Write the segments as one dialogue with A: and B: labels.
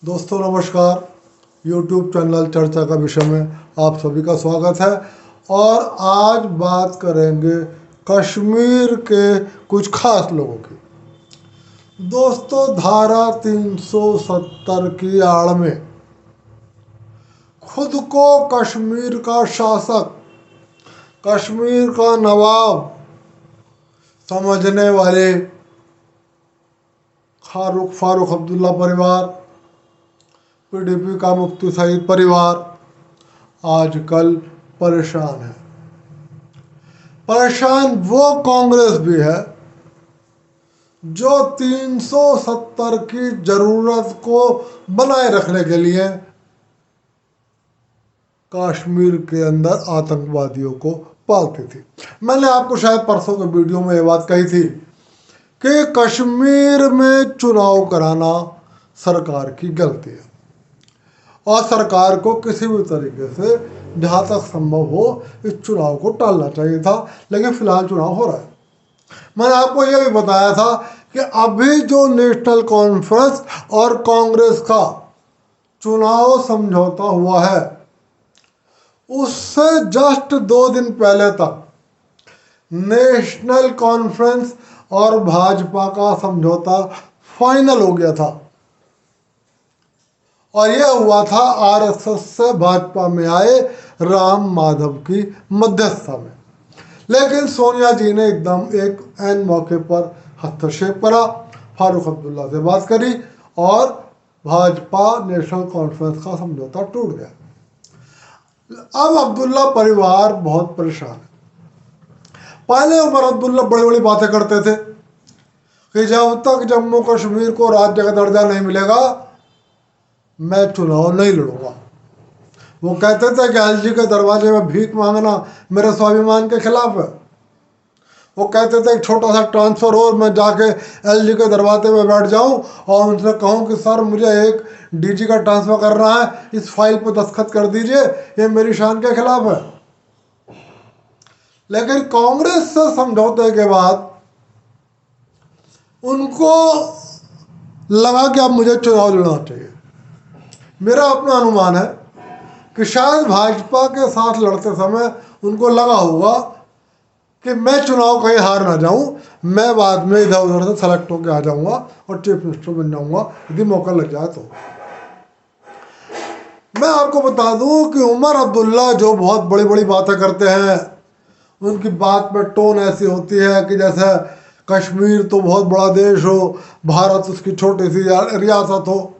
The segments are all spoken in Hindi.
A: दोस्तों नमस्कार। YouTube चैनल चर्चा का विषय में आप सभी का स्वागत है और आज बात करेंगे कश्मीर के कुछ खास लोगों की। दोस्तों, धारा 370 की आड़ में खुद को कश्मीर का शासक, कश्मीर का नवाब समझने वाले फारूक अब्दुल्ला परिवार, पीडीपी का मुफ्ती सईद परिवार आजकल परेशान है। परेशान वो कांग्रेस भी है जो 370 की जरूरत को बनाए रखने के लिए कश्मीर के अंदर आतंकवादियों को पालती थी। मैंने आपको शायद परसों के वीडियो में ये बात कही थी कि कश्मीर में चुनाव कराना सरकार की गलती है और सरकार को किसी भी तरीके से जहाँ तक संभव हो इस चुनाव को टालना चाहिए था, लेकिन फिलहाल चुनाव हो रहा है। मैंने आपको यह भी बताया था कि अभी जो नेशनल कॉन्फ्रेंस और कांग्रेस का चुनाव समझौता हुआ है उससे जस्ट 2 दिन पहले तक नेशनल कॉन्फ्रेंस और भाजपा का समझौता फाइनल हो गया था और यह हुआ था आरएसएस से भाजपा में आए राम माधव की मध्यस्थता में। लेकिन सोनिया जी ने एकदम एक ऐन मौके पर हस्तक्षेप करा, फारूक अब्दुल्ला से बात करी और भाजपा नेशनल कॉन्फ्रेंस का समझौता टूट गया। अब अब्दुल्ला परिवार बहुत परेशान है। पहले उमर अब्दुल्ला बड़ी बड़ी बातें करते थे कि जब तक जम्मू कश्मीर को राज्य का दर्जा नहीं मिलेगा मैं चुनाव नहीं लड़ूंगा। वो कहते थे कि एलजी के दरवाजे में भीख मांगना मेरे स्वाभिमान के खिलाफ है। वो कहते थे कि छोटा सा ट्रांसफर हो मैं जाके एलजी के दरवाजे में बैठ जाऊं और उनसे कहूं कि सर मुझे एक डीजी का ट्रांसफर करना है, इस फाइल पर दस्तखत कर दीजिए, ये मेरी शान के खिलाफ है। लेकिन कांग्रेस से समझौते के बाद उनको लगा कि अब मुझे चुनाव लड़ना चाहिए। मेरा अपना अनुमान है कि शायद भाजपा के साथ लड़ते समय उनको लगा होगा कि मैं चुनाव कहीं हार ना जाऊं, मैं बाद में इधर उधर से सेलेक्ट होकर आ जाऊंगा और चीफ मिनिस्टर बन जाऊंगा यदि मौका लग जाए तो। मैं आपको बता दूं कि उमर अब्दुल्ला जो बहुत बड़ी बड़ी बातें करते हैं, उनकी बात में टोन ऐसी होती है कि जैसे कश्मीर तो बहुत बड़ा देश हो, भारत उसकी छोटी सी रियासत हो,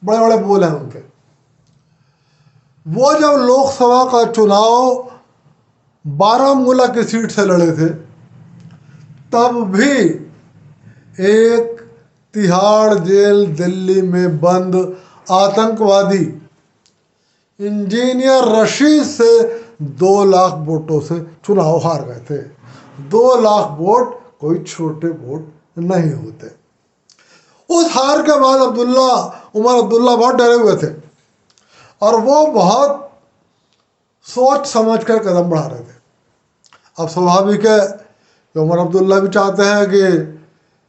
A: बड़े बड़े बोल हैं उनके। वो जब लोकसभा का चुनाव बारामूला की सीट से लड़े थे तब भी एक तिहाड़ जेल दिल्ली में बंद आतंकवादी इंजीनियर रशीद से 2 लाख वोटों से चुनाव हार गए थे। 2 लाख वोट कोई छोटे वोट नहीं होते। उस हार के बाद उमर अब्दुल्ला बहुत डरे हुए थे और वो बहुत सोच समझ कर कदम बढ़ा रहे थे। अब स्वाभाविक है कि उमर अब्दुल्ला भी चाहते हैं कि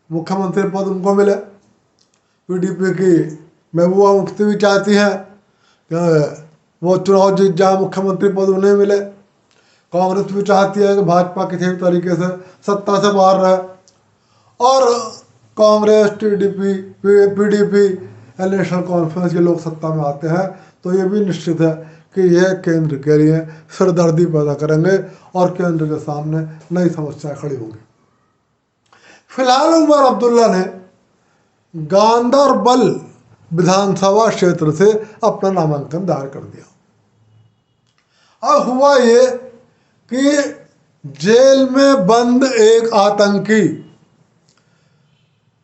A: मुख्यमंत्री पद उनको मिले। पीडीपी की महबूबा मुफ्ती भी चाहती हैं कि वो चुनाव जीत जाए, मुख्यमंत्री पद उन्हें मिले। कांग्रेस भी चाहती है कि भाजपा किसी भी तरीके से सत्ता से बाहर रहे और Congress, TDP, PDP national conference के लोग सत्ता में आते हैं तो ये भी निश्चित है कि यह केंद्र के लिए सिरदर्दी पैदा करेंगे और केंद्र के सामने नई समस्याएं खड़ी होंगी। फिलहाल उमर अब्दुल्ला ने गांदरबल विधानसभा क्षेत्र से अपना नामांकन दायर कर दिया। अब हुआ ये कि जेल में बंद एक आतंकी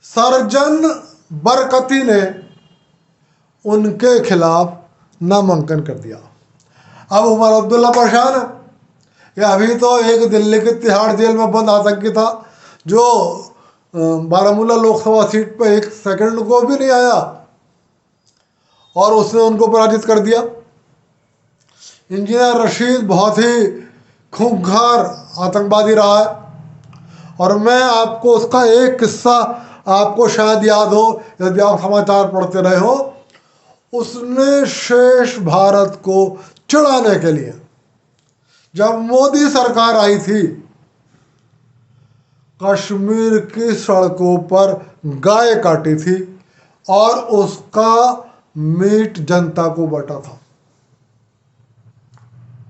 A: सर्जन बरकती ने उनके खिलाफ नामांकन कर दिया। अब उमर अब्दुल्ला परेशान है कि अभी तो एक दिल्ली के तिहाड़ जेल में बंद आतंकी था जो बारामूला लोकसभा सीट पर 1 सेकंड को भी नहीं आया और उसने उनको पराजित कर दिया। इंजीनियर रशीद बहुत ही खूंखार आतंकवादी रहा है और मैं आपको उसका एक किस्सा आपको शायद याद हो यदि आप समाचार पढ़ते रहे हो। उसने शेष भारत को चिढ़ाने के लिए जब मोदी सरकार आई थी, कश्मीर की सड़कों पर गाय काटी थी और उसका मीट जनता को बटा था।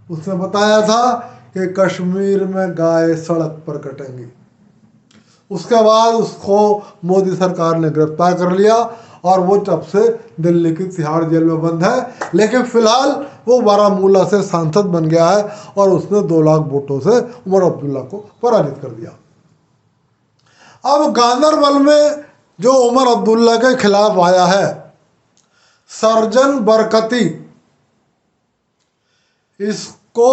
A: उसने बताया था कि कश्मीर में गाय सड़क पर कटेंगी। उसके बाद उसको मोदी सरकार ने गिरफ्तार कर लिया और वो तब से दिल्ली की तिहाड़ जेल में बंद है। लेकिन फिलहाल वो बारामूला से सांसद बन गया है और उसने 2 लाख वोटों से उमर अब्दुल्ला को पराजित कर दिया। अब गांदरबल में जो उमर अब्दुल्ला के खिलाफ आया है, सर्जन बरकती, इसको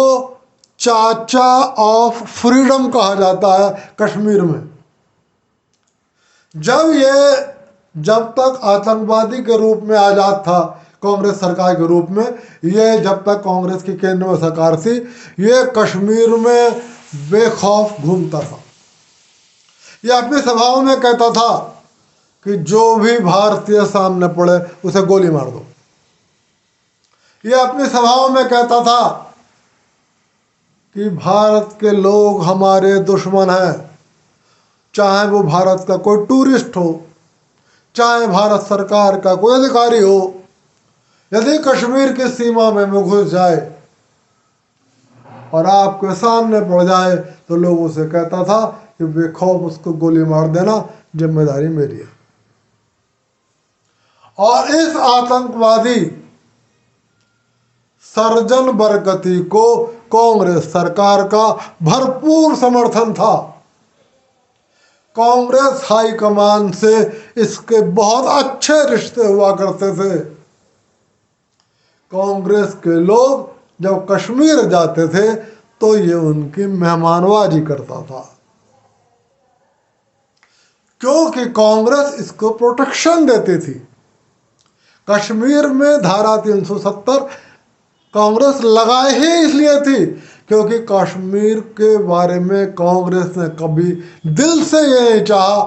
A: चाचा ऑफ फ्रीडम कहा जाता है कश्मीर में। जब तक आतंकवादी के रूप में आजाद था कांग्रेस सरकार के रूप में, ये जब तक कांग्रेस की केंद्र में सरकार थी, ये कश्मीर में बेखौफ घूमता था। ये अपनी सभाओं में कहता था कि जो भी भारतीय सामने पड़े उसे गोली मार दो। ये अपनी सभाओं में कहता था कि भारत के लोग हमारे दुश्मन हैं, चाहे वो भारत का कोई टूरिस्ट हो, चाहे भारत सरकार का कोई अधिकारी हो। यदि कश्मीर की सीमा में वो घुस जाए और आपके सामने पड़ जाए तो लोग उसे कहता था कि बेखौफ उसको गोली मार देना, जिम्मेदारी मेरी है। और इस आतंकवादी सर्जन बरकती को कांग्रेस सरकार का भरपूर समर्थन था। कांग्रेस हाईकमान से इसके बहुत अच्छे रिश्ते हुआ करते थे। कांग्रेस के लोग जब कश्मीर जाते थे तो ये उनकी मेहमानबाजी करता था, क्योंकि कांग्रेस इसको प्रोटेक्शन देती थी। कश्मीर में धारा 370 कांग्रेस लगाए ही इसलिए थी क्योंकि कश्मीर के बारे में कांग्रेस ने कभी दिल से ये नहीं चाहा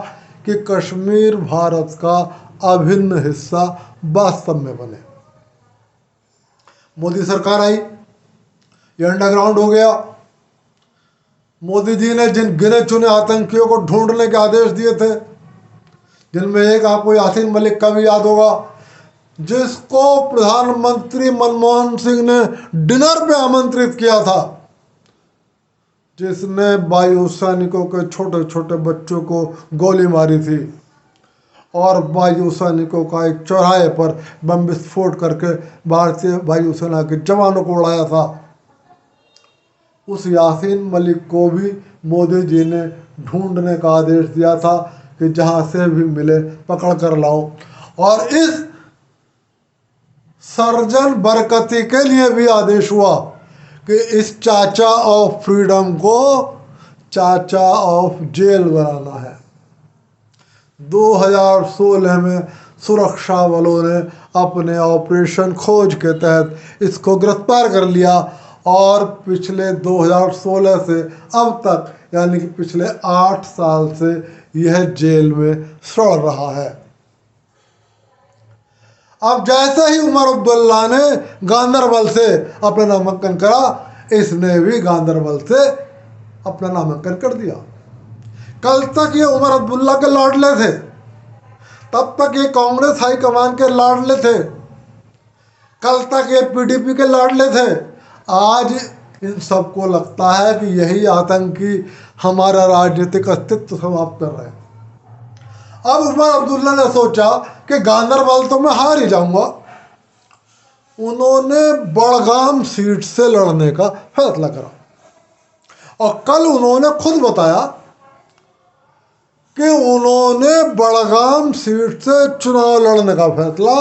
A: कि कश्मीर भारत का अभिन्न हिस्सा वास्तव में बने। मोदी सरकार आई, ये अंडरग्राउंड हो गया। मोदी जी ने जिन गिने चुने आतंकियों को ढूंढने के आदेश दिए थे, जिनमें एक आपको यासीन मलिक का भी याद होगा, जिसको प्रधानमंत्री मनमोहन सिंह ने डिनर पे आमंत्रित किया था, जिसने वायु सैनिकों के छोटे छोटे बच्चों को गोली मारी थी और वायु सैनिकों का एक चौराहे पर बम विस्फोट करके भारतीय वायुसेना के जवानों को उड़ाया था। उस यासीन मलिक को भी मोदी जी ने ढूंढने का आदेश दिया था कि जहां से भी मिले पकड़ कर लाओ। और इस सर्जन बरकती के लिए भी आदेश हुआ कि इस चाचा ऑफ फ्रीडम को चाचा ऑफ जेल बनाना है। 2016 में सुरक्षा बलों ने अपने ऑपरेशन खोज के तहत इसको गिरफ्तार कर लिया और पिछले 2016 से अब तक, यानी कि पिछले 8 साल से यह जेल में सड़ रहा है। अब जैसे ही उमर अब्दुल्ला ने गांदरबल से अपना नामांकन करा, इसने भी गांदरबल से अपना नामांकन कर दिया। कल तक ये उमर अब्दुल्ला के लाडले थे, तब तक ये कांग्रेस हाईकमान के लाडले थे, कल तक ये पीडीपी के लाडले थे। आज इन सबको लगता है कि यही आतंकी हमारा राजनीतिक अस्तित्व समाप्त कर रहे हैं। अब उमर अब्दुल्ला ने सोचा कि गांदरबल तो मैं हार ही जाऊंगा। उन्होंने बड़गाम सीट से लड़ने का फैसला करा और कल उन्होंने खुद बताया कि उन्होंने बड़गाम सीट से चुनाव लड़ने का फैसला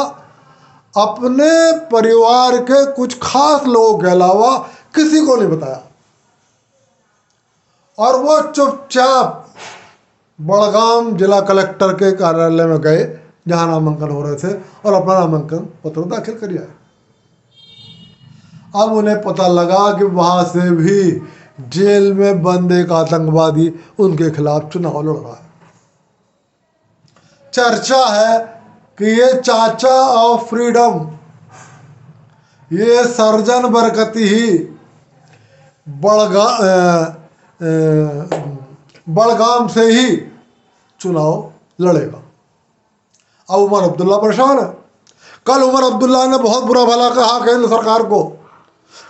A: अपने परिवार के कुछ खास लोगों के अलावा किसी को नहीं बताया और वो चुपचाप बड़गाम जिला कलेक्टर के कार्यालय में गए जहां नामांकन हो रहे थे और अपना नामांकन पत्र दाखिल कर आए। अब उन्हें पता लगा कि वहां से भी जेल में बंद एक आतंकवादी उनके खिलाफ चुनाव लड़ रहा है। चर्चा है कि ये चाचा ऑफ फ्रीडम ये सर्जन बरकती ही बड़गाम से ही चुनाव लड़ेगा। अब उमर अब्दुल्ला परेशान है। कल उमर अब्दुल्ला ने बहुत बुरा भला कहा केंद्र सरकार को,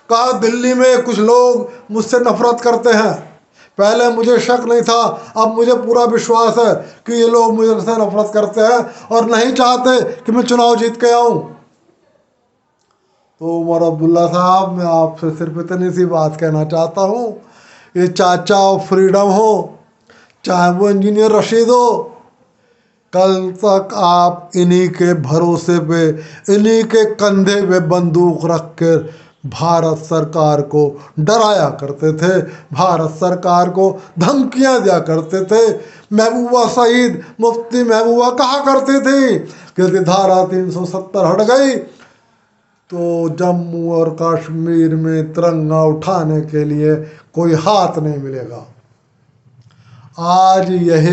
A: कहा दिल्ली में कुछ लोग मुझसे नफरत करते हैं, पहले मुझे शक नहीं था, अब मुझे पूरा विश्वास है कि ये लोग मुझसे नफरत करते हैं और नहीं चाहते कि मैं चुनाव जीत के आऊं। तो उमर अब्दुल्ला साहब, मैं आपसे सिर्फ इतनी सी बात कहना चाहता हूं, ये चाचा ऑफ फ्रीडम हो चाहे वो इंजीनियर रशीद हो, कल तक आप इन्हीं के भरोसे पे, इन्हीं के कंधे पे बंदूक रख कर भारत सरकार को डराया करते थे, भारत सरकार को धमकियां दिया करते थे। महबूबा सईद, मुफ्ती महबूबा कहा करती थी कि यदि धारा 370 हट गई तो जम्मू और कश्मीर में तिरंगा उठाने के लिए कोई हाथ नहीं मिलेगा। आज यह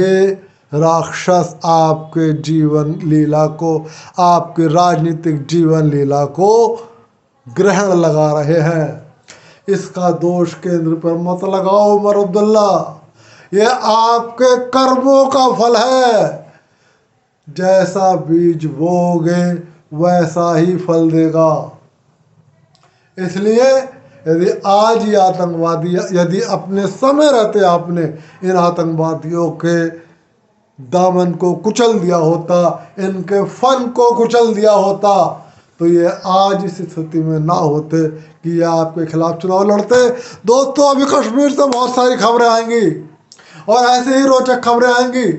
A: राक्षस आपके जीवन लीला को, आपके राजनीतिक जीवन लीला को ग्रहण लगा रहे हैं। इसका दोष केंद्र पर मत लगाओ उमर अब्दुल्ला, ये आपके कर्मों का फल है। जैसा बीज बोओगे वैसा ही फल देगा। इसलिए यदि आज ये आतंकवादी, यदि अपने समय रहते आपने इन आतंकवादियों के दामन को कुचल दिया होता, इनके फन को कुचल दिया होता, तो ये आज इस स्थिति में ना होते कि ये आपके खिलाफ चुनाव लड़ते। दोस्तों, अभी कश्मीर से बहुत सारी खबरें आएंगी और ऐसे ही रोचक खबरें आएंगी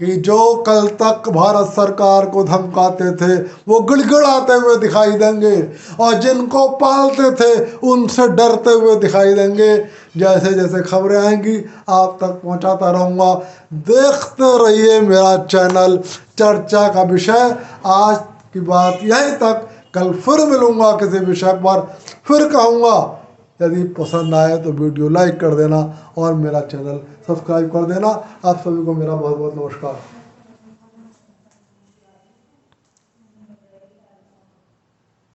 A: कि जो कल तक भारत सरकार को धमकाते थे वो गिड़गिड़ाते हुए दिखाई देंगे और जिनको पालते थे उनसे डरते हुए दिखाई देंगे। जैसे जैसे खबरें आएंगी आप तक पहुंचाता रहूँगा। देखते रहिए मेरा चैनल चर्चा का विषय। आज की बात यहीं तक, कल फिर मिलूँगा किसी विषय पर, फिर कहूँगा। यदि पसंद आए तो वीडियो लाइक कर देना और मेरा चैनल सब्सक्राइब कर देना। आप सभी को मेरा बहुत बहुत नमस्कार।